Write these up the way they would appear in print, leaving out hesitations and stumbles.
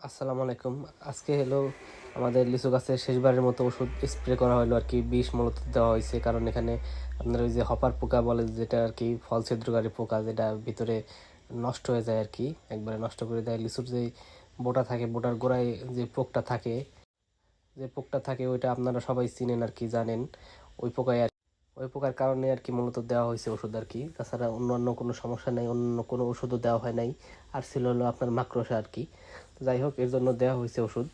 আসসালামু আলাইকুম। আজকে হলো আমাদের লিচু গাছে শেষবারের মতো ওষুধ স্প্রে করা হলো আর কি। বিষ মূলত দেওয়া হয়েছে, কারণ এখানে আপনার ওই যে হপার পোকা বলে, যেটা আর কি ফল ছিদ্রকারী পোকা, যেটা ভিতরে নষ্ট হয়ে যায় আর কি, একবারে নষ্ট করে দেয় লিচুর যে বোটা থাকে, বোটার গোড়ায় যে পোকটা থাকে ওইটা আপনারা সবাই চিনেন আর কি, জানেন। ওই পোকায় আর ওই পোকার কারণে আর কি মূলত দেওয়া হয়েছে ওষুধ আর কি। তাছাড়া অন্যান্য কোনো সমস্যা নেই, অন্য কোনো ওষুধও দেওয়া হয় নাই। আর ছিল হলো আপনার মাকড়সা আর কি। তো যাই হোক, এর জন্য দেওয়া হয়েছে ওষুধ।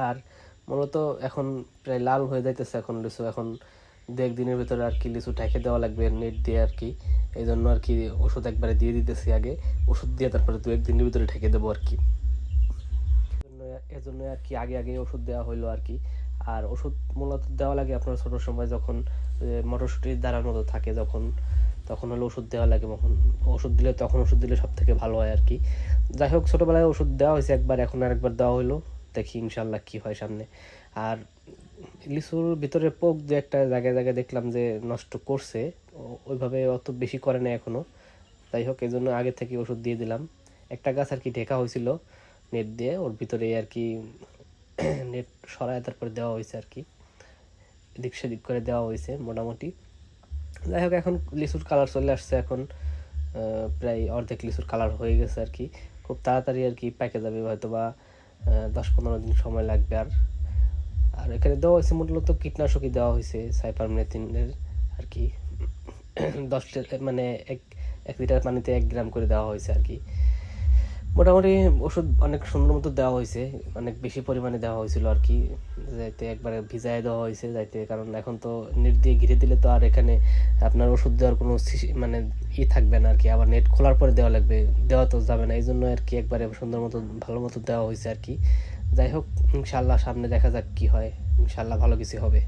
আর মূলত এখন প্রায় লাল হয়ে যাইতেছে এখন লিচু। এখন দু একদিনের ভিতরে আর কি লিচু ঢেকে দেওয়া লাগবে নেট দিয়ে আর কি। এই জন্য আর কি ওষুধ একবারে দিয়ে দিতেছি আগে। ওষুধ দিয়ে তারপরে দু একদিনের ভিতরে ঢেকে দেবো আর কি। এজন্য আর কি আগে আগে ওষুধ দেওয়া হইলো আর কি। আর ওষুধ মূলত দেওয়া লাগে আপনার ছোট সময়, যখন মটরশুঁটির দাঁড়ার মতো থাকে, যখন তখন হলো ওষুধ দেওয়া লাগে। তখন ওষুধ দিলে সব থেকে ভালো হয় আর কি। যাই হোক, ছোটবেলায় ওষুধ দেওয়া হয়েছে একবার, এখন আরেকবার দেওয়া হইলো। দেখি ইনশাল্লাহ কি হয় সামনে। আর লিচুর ভিতরে পোক যে একটা জায়গায় জায়গায় দেখলাম যে নষ্ট করছে, ওইভাবে অত বেশি করে না এখনো। যাই হোক, এই জন্য আগে থেকে ওষুধ দিয়ে দিলাম। একটা গাছ আর কি ঢেকা হয়েছিল নেট দিয়ে, ওর ভিতরে আর কি নেট সরায় তারপরে দেওয়া হয়েছে আর কি। এদিক সেদিক করে দেওয়া হয়েছে মোটামুটি। যাই হোক, এখন লিচুর কালার চলে আসছে। এখন প্রায় অর্ধেক লিচুর কালার হয়ে গেছে আর কি। খুব তাড়াতাড়ি আর কি পেকে যাবে, হয়তো বা 10-15 দিন সময় লাগবে। আর আর এখানে দেওয়া হয়েছে মূলত কীটনাশকই দেওয়া হয়েছে, সাইপারমেথ্রিনের আর কি। 10 মানে এক এক লিটার পানিতে 1 গ্রাম করে দেওয়া হয়েছে আর কি। মোটামুটি ওষুধ অনেক সুন্দর মতো দেওয়া হয়েছে, অনেক বেশি পরিমাণে দেওয়া হয়েছিল আর কি। যাইতে একবারে ভিজায় দেওয়া হয়েছে যাইতে, কারণ এখন তো নেট দিয়ে ঘিরে দিলে তো আর এখানে আপনার ওষুধ দেওয়ার কোনো মানে থাকবে না আর কি। আবার নেট খোলার পরে দেওয়া লাগবে, দেওয়া তো যাবে না। এই জন্য আর কি একবারে সুন্দর মতো ভালো মতো দেওয়া হয়েছে আর কি। যাই হোক, ইনশাল্লাহ সামনে দেখা যাক কি হয়। ইনশাল্লাহ ভালো কিছু হবে।